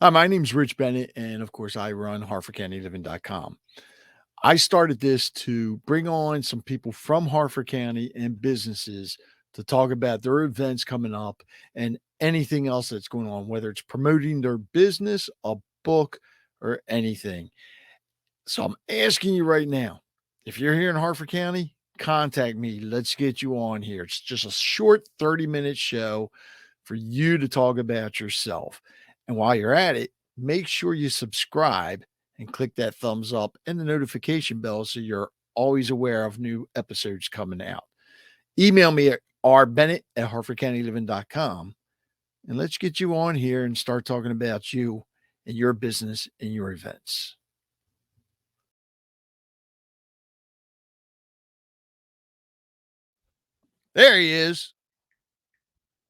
Hi, my name's Rich Bennett, and of course, I run HarfordCountyLiving.com. I started this to bring on some people from Harford County and businesses to talk about their events coming up and anything else that's going on, whether it's promoting their business, a book, or anything. So I'm asking you right now, if you're here in Harford County, contact me. Let's get you on here. It's just a short 30-minute show for you to talk about yourself. And while you're at it, make sure you subscribe and click that thumbs up and the notification bell so you're always aware of new episodes coming out. Email me at rbennett@harfordcountyliving.com and let's get you on here and start talking about you and your business and your events. There he is.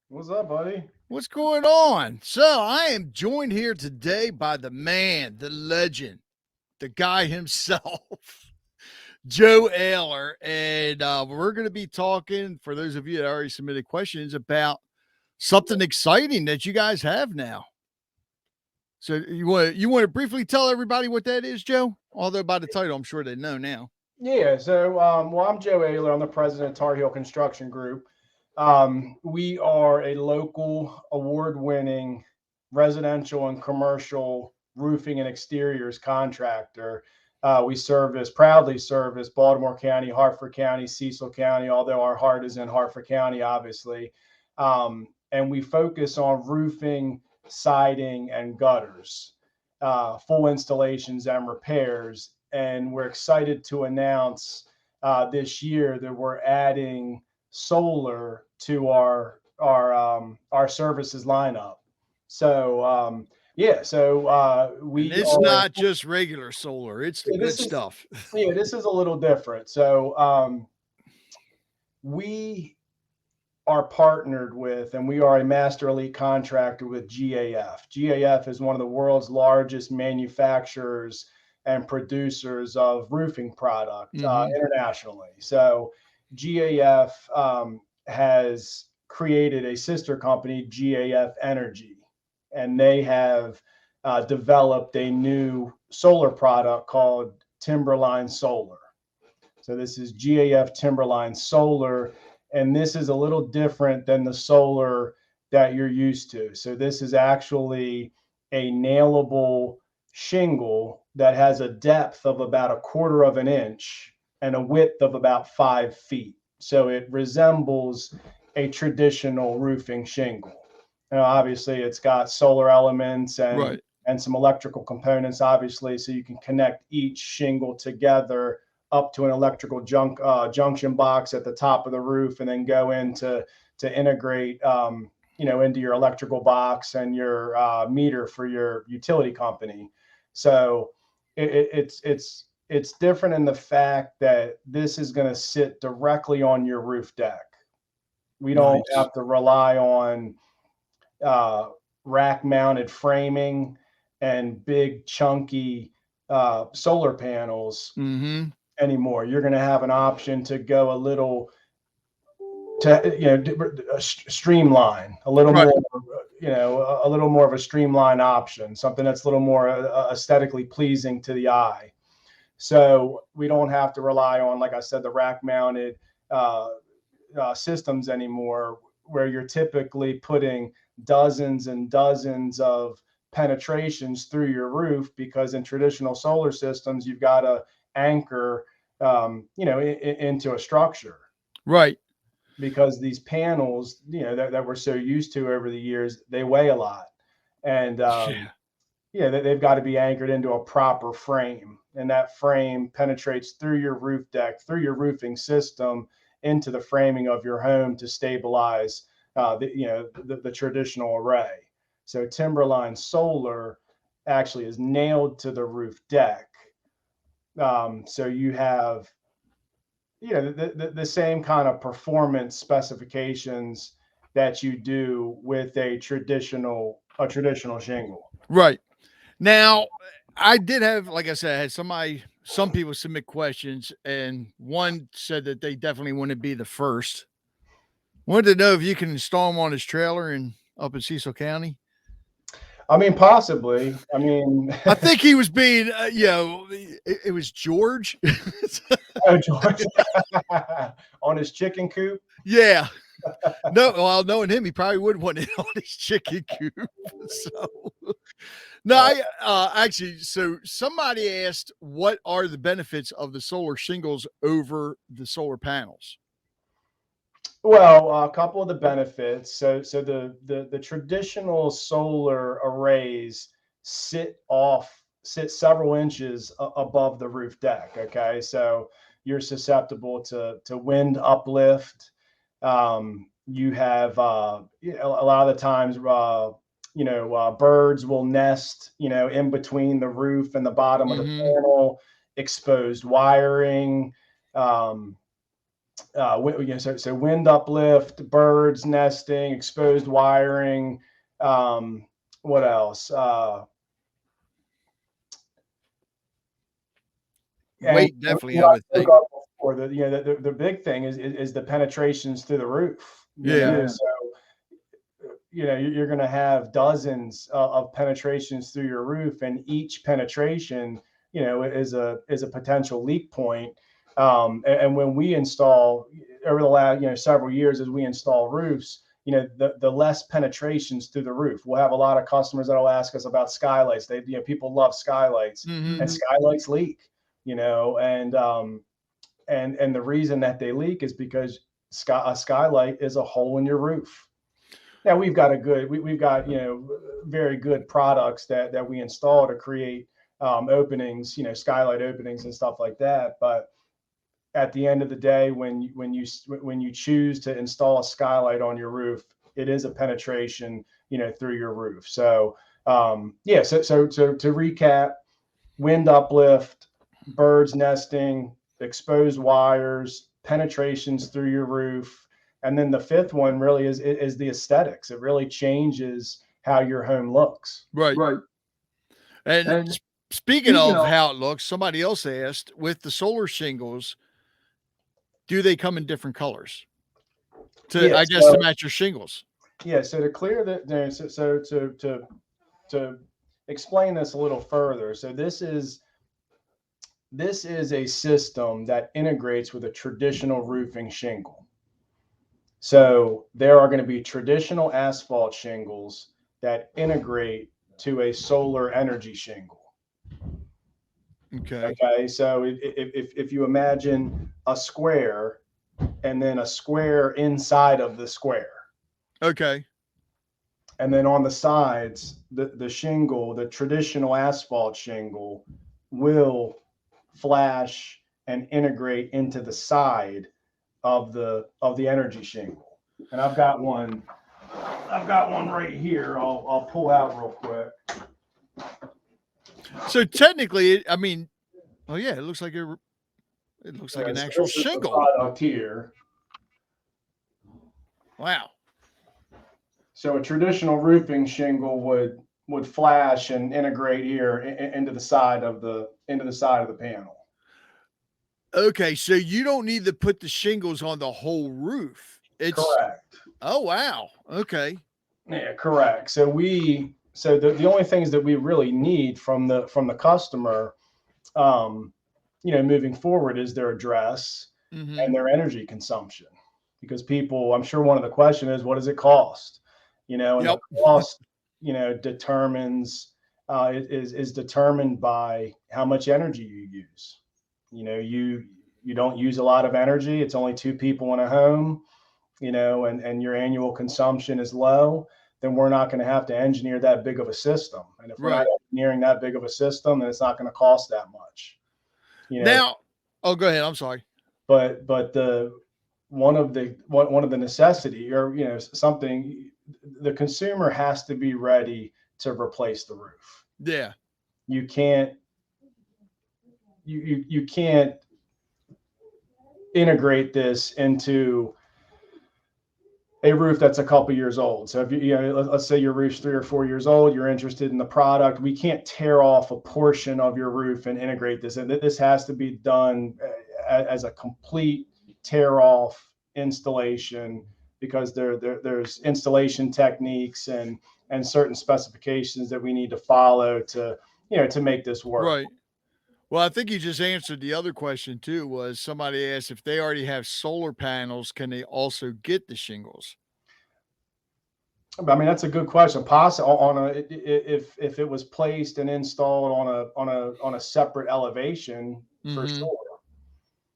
What's up, buddy? What's going on? So I am joined here today by the man, the legend, the guy himself, Joe Ayler. And we're going to be talking, for those of you that already submitted questions, about something exciting that you guys have now. So you want to briefly tell everybody what that is, Joe? Although by the title, I'm sure they know now. Yeah, so I'm Joe Ayler. I'm the president of Tar Heel Construction Group. We are a local award-winning residential and commercial roofing and exteriors contractor. We proudly service Baltimore County, Harford County, Cecil County, although our heart is in Harford County, obviously. And we focus on roofing, siding, and gutters, full installations and repairs. And we're excited to announce this year that we're adding solar to our services lineup. So yeah, so And we it's are. not just regular solar; it's the good This is stuff. yeah, this is a little different. So we are partnered with, and we are a master elite contractor with GAF. GAF is one of the world's largest manufacturers and producers of roofing product internationally. So GAF has created a sister company, GAF Energy, and they have developed a new solar product called Timberline Solar. So this is GAF Timberline Solar, and this is a little different than the solar that you're used to. So this is actually a nailable shingle that has a depth of about a quarter of an inch and a width of about 5 feet. So it resembles a traditional roofing shingle. Now, obviously, it's got solar elements Right. and some electrical components, obviously, so you can connect each shingle together up to an electrical junction box at the top of the roof, and then go into to integrate, into your electrical box and your meter for your utility company. So it's different in the fact that this is going to sit directly on your roof deck. We don't Nice. have to rely on rack mounted framing and big chunky solar panels anymore. You're going to have an option to go a little streamline a little Right. more, a little more of a streamlined option, something that's a little more aesthetically pleasing to the eye. So we don't have to rely on, like I said, the rack mounted systems anymore, where you're typically putting dozens and dozens of penetrations through your roof, because in traditional solar systems, you've got to anchor, into a structure, Right. because these panels, that we're so used to over the years, they weigh a lot. And Yeah. they've got to be anchored into a proper frame, and that frame penetrates through your roof deck, through your roofing system, into the framing of your home to stabilize the traditional array. So Timberline Solar actually is nailed to the roof deck. So you have the same kind of performance specifications that you do with a traditional shingle. Right. Now, I did have, like I said, I had some people submit questions, and one said that they definitely want to be the first. Wanted to know if you can install them on his trailer in up in Cecil County. I mean, possibly. I mean, I think he was being, it was George. oh, George on his chicken coop. Yeah. No, well, knowing him, he probably would want it on his chicken coop. So, no, Uh, actually, so somebody asked, what are the benefits of the solar shingles over the solar panels? Well, a couple of the benefits. So the traditional solar arrays sit several inches above the roof deck. Okay, so you're susceptible to wind uplift. You have a lot of the times, birds will nest, in between the roof and the bottom of the Mhm. panel, exposed wiring. Um, so wind uplift, birds nesting, exposed wiring. What else? And Weight, we definitely, I would spoke think. of before the big thing is the penetrations through the roof. Yeah. So you're going to have dozens of penetrations through your roof, and each penetration, is a potential leak point. And when we install over the last several years, as we install roofs, the less penetrations through the roof. We'll have a lot of customers that'll ask us about skylights. People love skylights, Mhm. and skylights leak. And the reason that they leak is because a skylight is a hole in your roof. Now we've got very good products that we install to create openings, skylight openings and stuff like that. But at the end of the day, when you choose to install a skylight on your roof, it is a penetration, through your roof. So yeah, so to recap, wind uplift, birds nesting, exposed wires, penetrations through your roof. And then the fifth one really is the aesthetics. It really changes how your home looks. Right. Right. And And speaking speaking of of, how it looks, somebody else asked, with the solar shingles, do they come in different colors to, Yeah. I guess, to So match your shingles? yeah. So to clear that, so to explain this a little further. So this is a system that integrates with a traditional roofing shingle. So there are going to be traditional asphalt shingles that integrate to a solar energy shingle. Okay. Okay, so if you imagine a square and then a square inside of the square, Okay. and then on the sides, the shingle, the traditional asphalt shingle, will flash and integrate into the side of the energy shingle. And I've got one right here. I'll pull out real quick. So technically, I mean, oh yeah, it looks like Yeah, an so actual this is the shingle. product here. Wow. So a traditional roofing shingle would flash and integrate here into the side of the panel. Okay, so you don't need to put the shingles on the whole roof. It's Correct. Oh wow. Okay. Yeah, correct. So the only things that we really need from the customer, um, moving forward, is their address and Mhm. their energy consumption. Because I'm sure one of the question is, what does it cost? And the Yep. cost, determines is determined by how much energy you use. You don't use a lot of energy. It's only two people in a home, and your annual consumption is low, then we're not going to have to engineer that big of a system. And if we're not Right. engineering that big of a system, then it's not going to cost that much. You know, Now, oh, go ahead. I'm sorry. but the one of the necessity, or something, the consumer has to be ready to replace the roof. Yeah. You can't you can't integrate this into a roof that's a couple years old. So if let's say your roof's 3 or 4 years old, you're interested in the product. We can't tear off a portion of your roof and integrate this. And this has to be done as a complete tear off installation, because there's installation techniques and and certain specifications that we need to follow to, to make this work. Right. Well, I think you just answered the other question too, was somebody asked if they already have solar panels, can they also get the shingles? I mean, that's a good question. If it was placed and installed on a separate elevation, for Mhm. sure,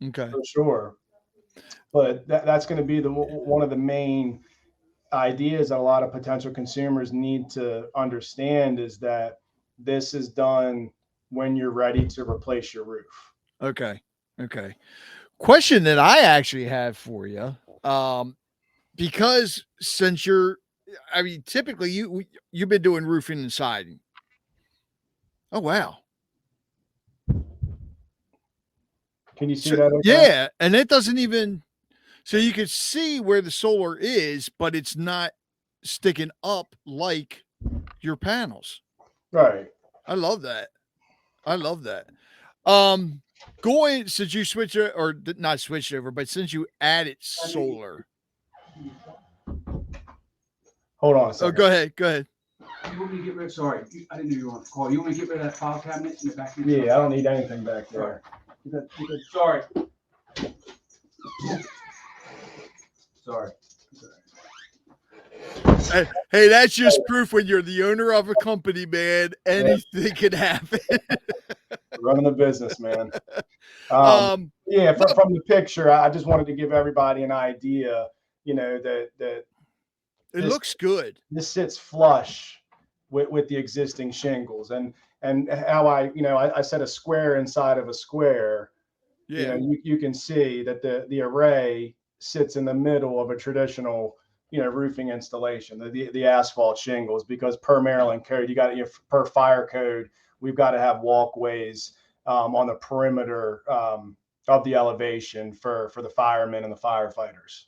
Okay. for sure. But that's going to be one of the main ideas that a lot of potential consumers need to understand, is that this is done when you're ready to replace your roof. Okay. Okay. Question that I actually have for you, because since you're I mean, typically you've been doing roofing and siding. Oh, wow. Can you see So that? Okay. yeah, and it doesn't even so you can see where the solar is, but it's not sticking up like your panels. Right. I love that. I love that. Um, Going since you switched or not switched over, but since you added solar. Hold on a Oh, second. go ahead. Go ahead. You want me to get rid? Sorry, I didn't know you were on the call. You want me to get rid of that file cabinet in the back of your Yeah, I truck? don't need anything back there. Sorry. Sorry. Hey, that's just proof when you're the owner of a company, man, anything can happen. Running the business, man. Yeah, No, from the picture, I just wanted to give everybody an idea, that it this looks good. this sits flush with the existing shingles, and how I said a square inside of a square. Yeah. You can see that the array sits in the middle of a traditional, roofing installation, the asphalt shingles, because per Maryland code, per fire code, we've got to have walkways on the perimeter of the elevation for the firemen and the firefighters.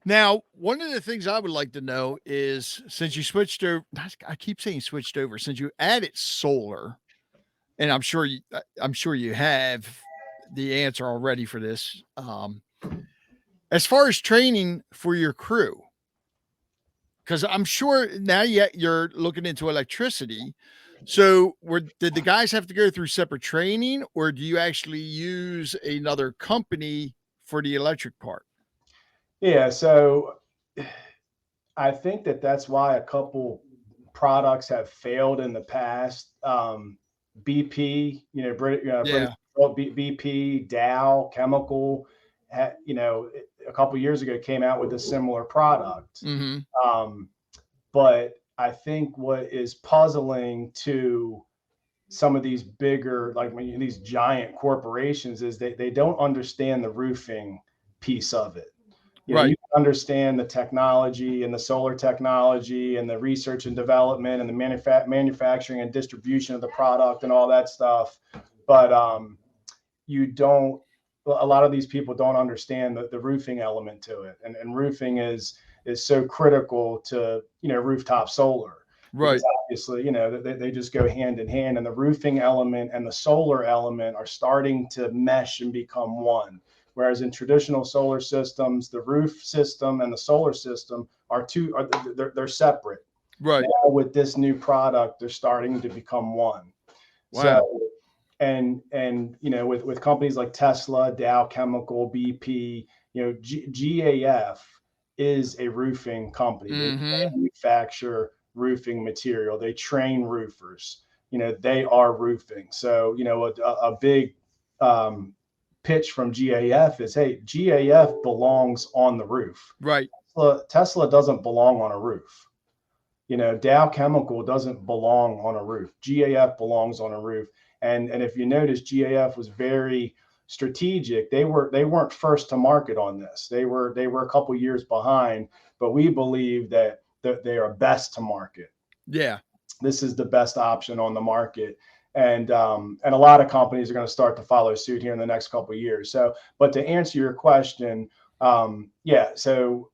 Now, one of the things I would like to know is since you switched over, I keep saying switched over, since you added solar, and I'm sure you have the answer already for this. As far as training for your crew, because I'm sure now you're looking into electricity. So, did the guys have to go through separate training, or do you actually use another company for the electric part? Yeah, so I think that's why a couple products have failed in the past. BP, British Yeah. BP, Dow Chemical, a couple years ago came out with a similar product. Mm-hmm. Um, but I think what is puzzling to some of these bigger, like these giant corporations, is they don't understand the roofing piece of it. You Right. can understand the technology and the solar technology and the research and development and the manufacturing and distribution of the product and all that stuff. But you don't, a lot of these people don't understand the roofing element to it. And roofing is so critical to, rooftop solar, because Right. obviously, they just go hand in hand, and the roofing element and the solar element are starting to mesh and become one. Whereas in traditional solar systems, the roof system and the solar system they're separate. Right. Now with this new product, they're starting to become one. Wow. So, and with companies like Tesla, Dow Chemical, BP, GAF is a roofing company. They Mm-hmm. manufacture roofing material. They train roofers. They are roofing. So a big pitch from GAF is, hey, GAF belongs on the roof. Right. Tesla doesn't belong on a roof. Dow Chemical doesn't belong on a roof. GAF belongs on a roof. And if you notice, GAF was very strategic. They weren't first to market on this. They were a couple years behind, but we believe that they are best to market. Yeah. This is the best option on the market. And a lot of companies are going to start to follow suit here in the next couple of years. So, but to answer your question, yeah, so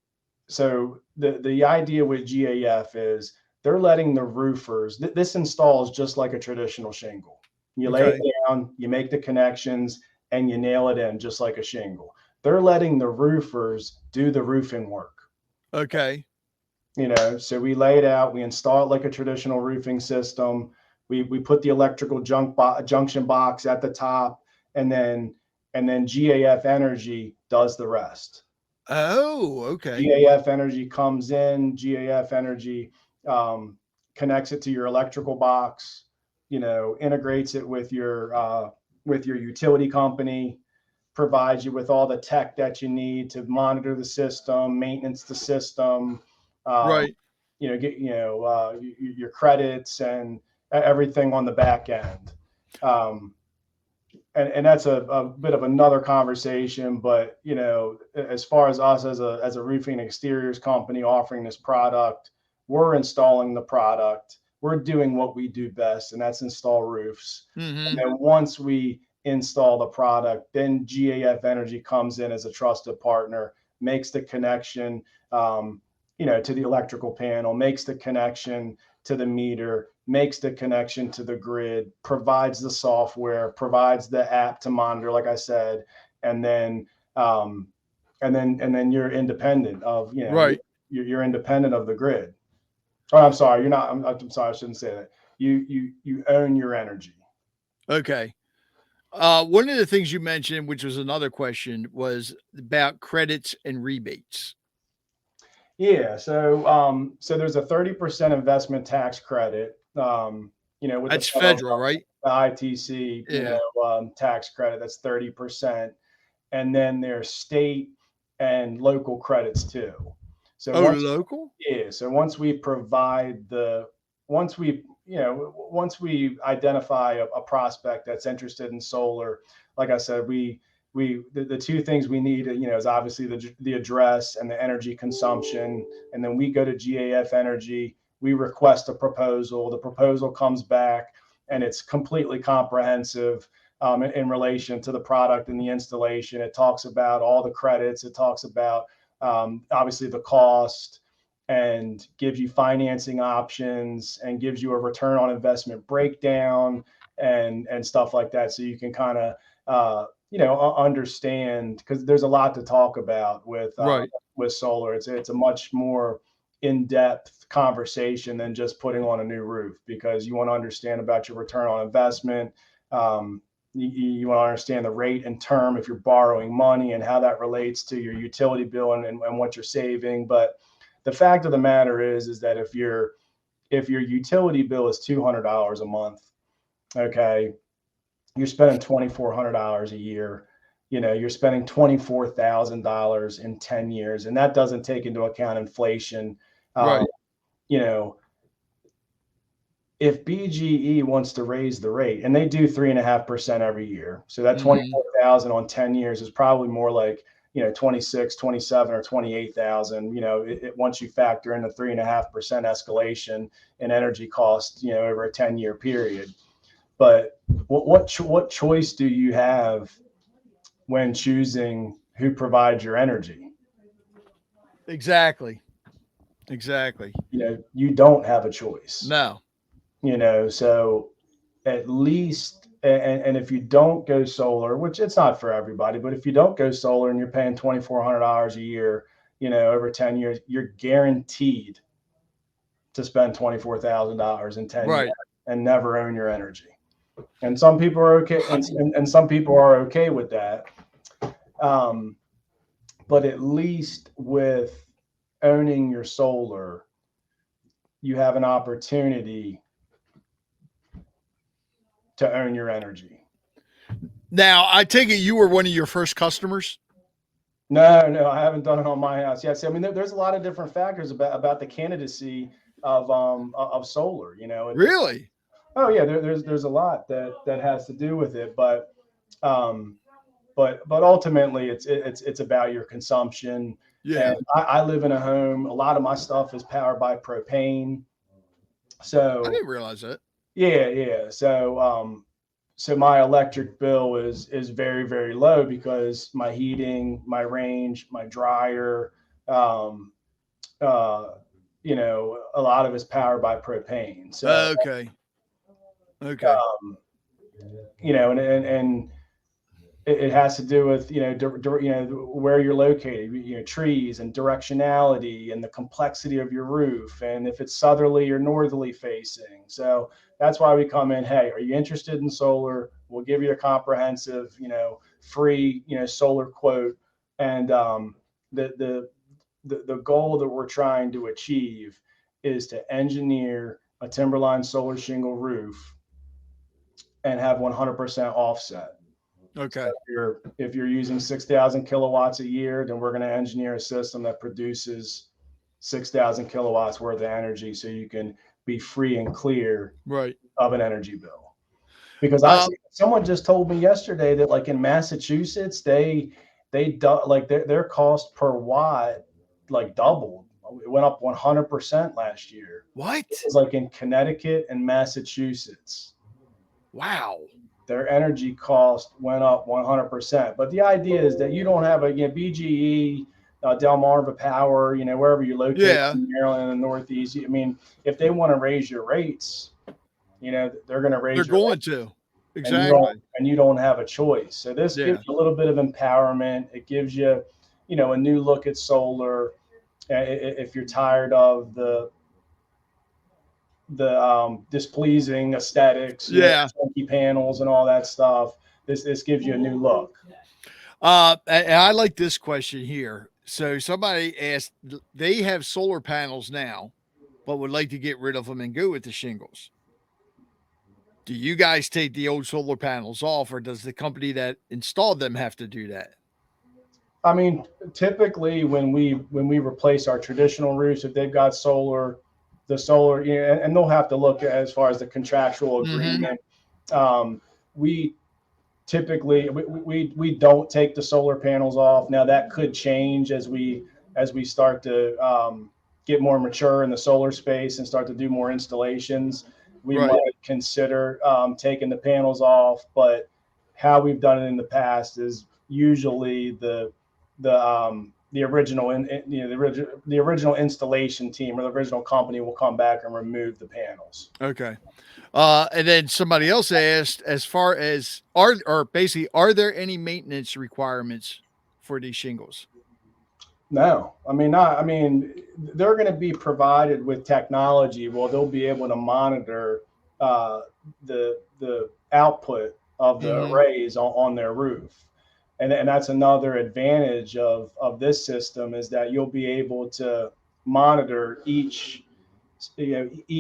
the idea with GAF is they're letting the roofers. This installs just like a traditional shingle. You lay Okay. it down, you make the connections, and you nail it in just like a shingle. They're letting the roofers do the roofing work. Okay. So we lay it out, we install it like a traditional roofing system. We put the electrical junction box at the top, and then GAF Energy does the rest. Oh, okay. GAF Energy comes in, GAF Energy connects it to your electrical box, integrates it with your utility company, provides you with all the tech that you need to monitor the system, maintenance the system, um, Right. get your credits and everything on the back end. Um, and that's a bit of another conversation, but as far as us as a roofing exteriors company offering this product, we're installing the product, we're doing what we do best, and that's install roofs. And Mm-hmm. then once we install the product, then GAF Energy comes in as a trusted partner, makes the connection, to the electrical panel, makes the connection to the meter, makes the connection to the grid, provides the software, provides the app to monitor, like I said, and then um, and then you're independent of Right. you're independent of the grid. Oh, I'm sorry, you're not. I'm sorry, I shouldn't say that. You own your energy. Okay. One of the things you mentioned, which was another question, was about credits and rebates. Yeah. So there's a 30% investment tax credit. With the That's federal federal, right? the ITC, Yeah. tax credit. That's 30%, and then there's state and local credits too. So Oh, once local? Yeah, so once we identify a prospect that's interested in solar, like I said, the two things we need, is obviously the address and the energy consumption, and then we go to GAF Energy, we request a proposal, the proposal comes back, and it's completely comprehensive. In relation to the product and the installation, it talks about all the credits, it talks about obviously the cost, and gives you financing options and gives you a return on investment breakdown and stuff like that, so you can kind of understand, because there's a lot to talk about Right. with solar. It's a much more in-depth conversation than just putting on a new roof, because you want to understand about your return on investment. You want to understand the rate and term if you're borrowing money and how that relates to your utility bill and what you're saving. But the fact of the matter is that if your utility bill is $200 a month, okay, you're spending $2,400 a year. You're spending $24,000 in 10 years, and that doesn't take into account inflation. Um, Right. you know, if BGE wants to raise the rate, and they do 3.5% every year, so that Mm-hmm. 24,000 on 10 years is probably more like 26, 27, or 28,000. Once you factor in the 3.5% escalation in energy costs, over a 10-year period. But what choice do you have when choosing who provides your energy? Exactly. Exactly. You don't have a choice. No. So at least, and if you don't go solar, which it's not for everybody, but if you don't go solar and you're paying $2,400 a year, over 10 years, you're guaranteed to spend $24,000 in 10 years Right. and never own your energy. And some people are okay, and some people are okay with that. Um, but at least with owning your solar, you have an opportunity to own your energy. Now, I take it you were one of your first customers? No, I haven't done it on my house yet. See, I mean, there's a lot of different factors about the candidacy of solar. Really? Oh yeah, there's a lot that has to do with it, um, but ultimately it's about your consumption. Yeah. And I live in a home. A lot of my stuff is powered by propane. I So didn't realize that. yeah. So my electric bill is very, very low because my heating, my range, my dryer, um, uh, a lot of it's powered by propane. So Okay. Okay. um, and it has to do with, where you're located, trees and directionality and the complexity of your roof, and if it's southerly or northerly facing. So that's why we come in. Hey, are you interested in solar? We'll give you a comprehensive, free, solar quote. And the, the the goal that we're trying to achieve is to engineer a Timberline solar shingle roof and have 100% offset. So Okay. if you're using 6,000 kilowatts a year, then we're going to engineer a system that produces 6,000 kilowatts worth of energy, so you can be free and clear Right. of an energy bill. Because Um, someone just told me yesterday that, like, in Massachusetts, like their cost per watt like doubled. It went up 100% last year. It what? was like in Connecticut and Massachusetts. Wow. Their energy cost went up 100%. But the idea is that you don't have a, BGE, Delmarva Power, wherever you're located Yeah. in Maryland and the Northeast. I mean, if they want to raise your rates, they're going to They're raise your going rates, to. and Exactly. you don't have a choice. So this gives Yeah. you a little bit of empowerment. It gives you, a new look at solar. If you're tired of the displeasing aesthetics, Yeah. funky panels and all that stuff, this gives you a new look. And I like this question here. So somebody asked, they have solar panels now, but would like to get rid of them and go with the shingles. Do you guys take the old solar panels off, or does the company that installed them have to do that? I mean, typically when we replace our traditional roofs, if they've got solar, the solar, and they'll have to look as far as the contractual Mm-hmm. agreement. We typically we don't take the solar panels off. Now that could change as we start to get more mature in the solar space and start to do more installations. We Right. might consider taking the panels off, but how we've done it in the past is usually the original the original installation team or the original company will come back and remove the panels. Okay. And then somebody else asked, as far as are there any maintenance requirements for these shingles? No, I mean, not. I mean, they're going to be provided with technology. Well, they'll be able to monitor uh, the output of the Mm-hmm. arrays on their roof, and that's another advantage of this system, is that you'll be able to monitor each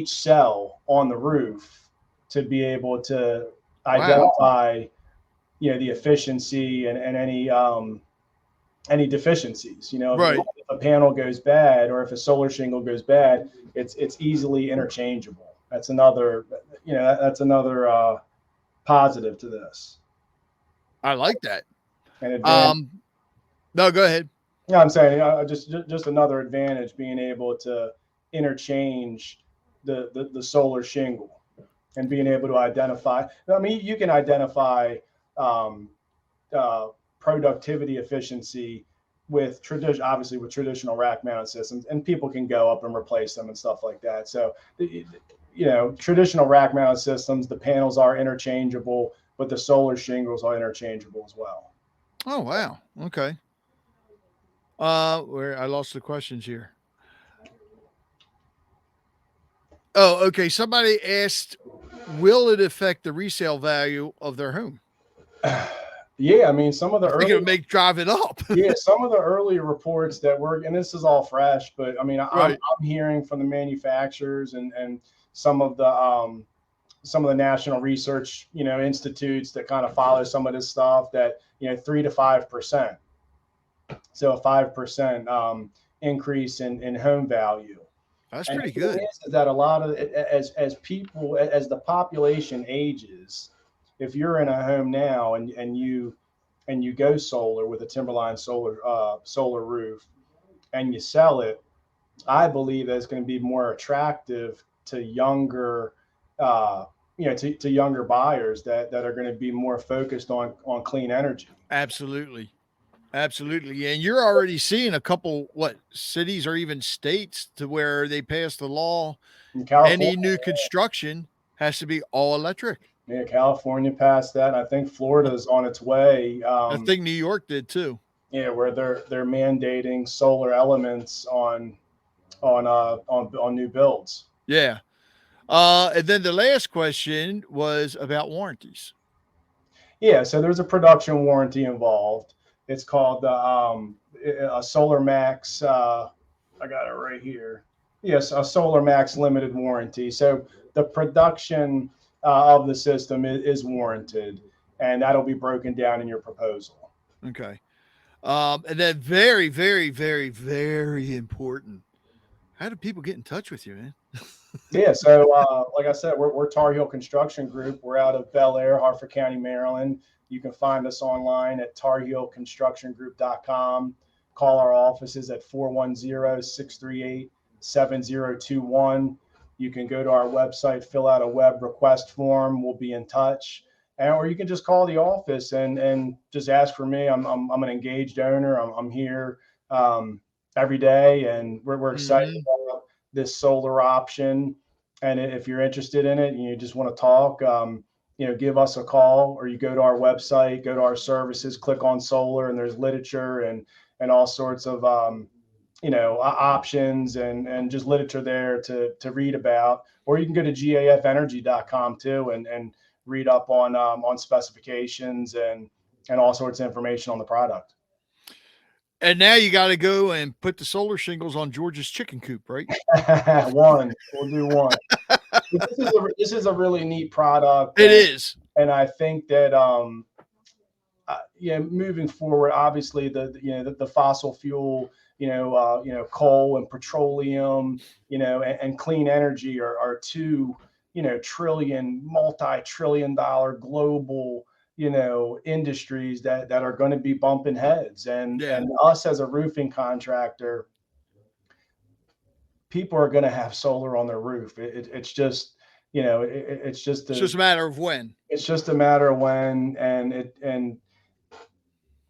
cell on the roof to be able to Wow. identify the efficiency and any deficiencies. Right. If a panel goes bad or if a solar shingle goes bad, it's easily interchangeable. That's another positive to this. I like that. And advantage. Um, no, go ahead. Yeah, I'm saying just another advantage, being able to interchange the solar shingle and being able to identify. I mean, you can identify um, uh, productivity efficiency with obviously with traditional rack mounted systems, and people can go up and replace them and stuff like that. So, traditional rack mounted systems, the panels are interchangeable, but the solar shingles are interchangeable as well. Oh, wow. Okay. Where I lost the questions here. Oh, okay. Somebody asked, will it affect the resale value of their home? Yeah, I mean, some of the I think early it'll make driving up. yeah, some of the early reports that were, and this is all fresh, but I mean, Right. I'm hearing from the manufacturers and some of the national research, institutes that kind of follow some of this stuff, that 3 to 5%. So a 5% increase in home value. That's And pretty the thing good. is that a lot of as the population ages, if you're in a home now and you go solar with a Timberline solar roof and you sell it, I believe that it's going to be more attractive to younger to younger buyers that are going to be more focused on clean energy. Absolutely. Absolutely. And you're already seeing a couple, what, cities or even states to where they passed the law, In California, any new construction has to be all electric. Yeah, California passed that. I think Florida's on its way. I think New York did too. Yeah, where they're mandating solar elements on new builds. Yeah. And then the last question was about warranties. Yeah, so there's a production warranty involved. It's called a Solar Max. I got it right here. Yes, a Solar Max limited warranty. So the production of the system is warranted, and that'll be broken down in your proposal. Okay. And then very, very, very, very important. How do people get in touch with you, man? Yeah, so like I said, we're Tar Heel Construction Group. We're out of Bel Air, Harford County, Maryland. You can find us online at tarheelconstructiongroup.com. Call our offices at 410-638-7021. You can go to our website, fill out a web request form. We'll be in touch. Or you can just call the office and just ask for me. I'm an engaged owner. I'm here every day, and we're excited about this solar option. And if you're interested in it and you just want to talk, give us a call, or you go to our website, go to our services, click on solar, and there's literature and all sorts of options and just literature there to read about. Or you can go to gafenergy.com too and read up on specifications and all sorts of information on the product. And now you got to go and put the solar shingles on George's chicken coop, right? One, we'll do one. This is a really neat product. It is, and I think that moving forward, obviously the fossil fuel, coal and petroleum, and clean energy are two, multi-trillion dollar global, industries that are going to be bumping heads. And us as a roofing contractor, people are going to have solar on their roof. It's just, it's just a matter of when. It's just a matter of when. And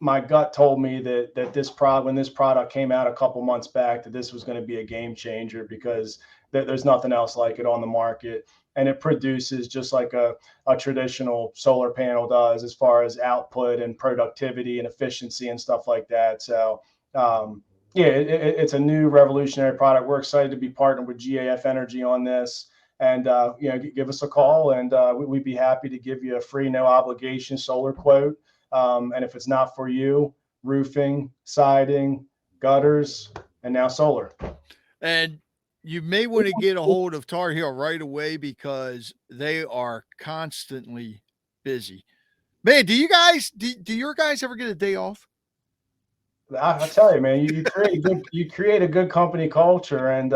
my gut told me that when this product came out a couple months back, that this was going to be a game changer, because there's nothing else like it on the market. And it produces just like a traditional solar panel does, as far as output and productivity and efficiency and stuff like that. So, it's a new revolutionary product. We're excited to be partnered with GAF Energy on this. And, give us a call, and we'd be happy to give you a free, no obligation solar quote. And if it's not for you, roofing, siding, gutters, and now solar. And you may want to get a hold of Tar Heel right away, because they are constantly busy. Man, do your guys ever get a day off? I tell you, man, you create a good company culture, and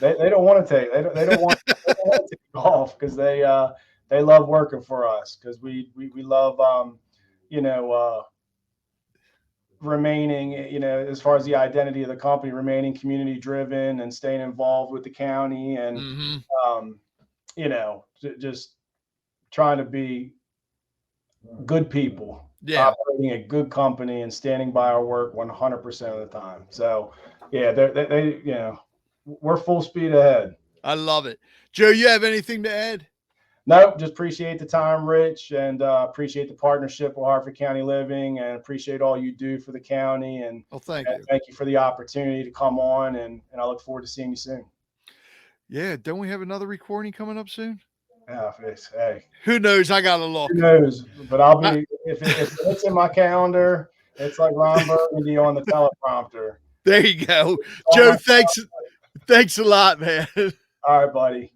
they don't want to take they don't want to take off, because they love working for us, because we love remaining, as far as the identity of the company, remaining community driven and staying involved with the county, and just trying to be good people, operating a good company and standing by our work 100% of the time. So we're full speed ahead. I love it. Joe, you have anything to add? Nope, just appreciate the time, Rich, and appreciate the partnership with Harford County Living, and appreciate all you do for the county. And thank you. Thank you for the opportunity to come on, and I look forward to seeing you soon. Yeah, don't we have another recording coming up soon? Yeah, hey. Who knows? I gotta look. Who knows? But I'll be if it's in my calendar, it's like Ron Burgundy on the teleprompter. There you go. Joe, thanks a lot, man. All right, buddy.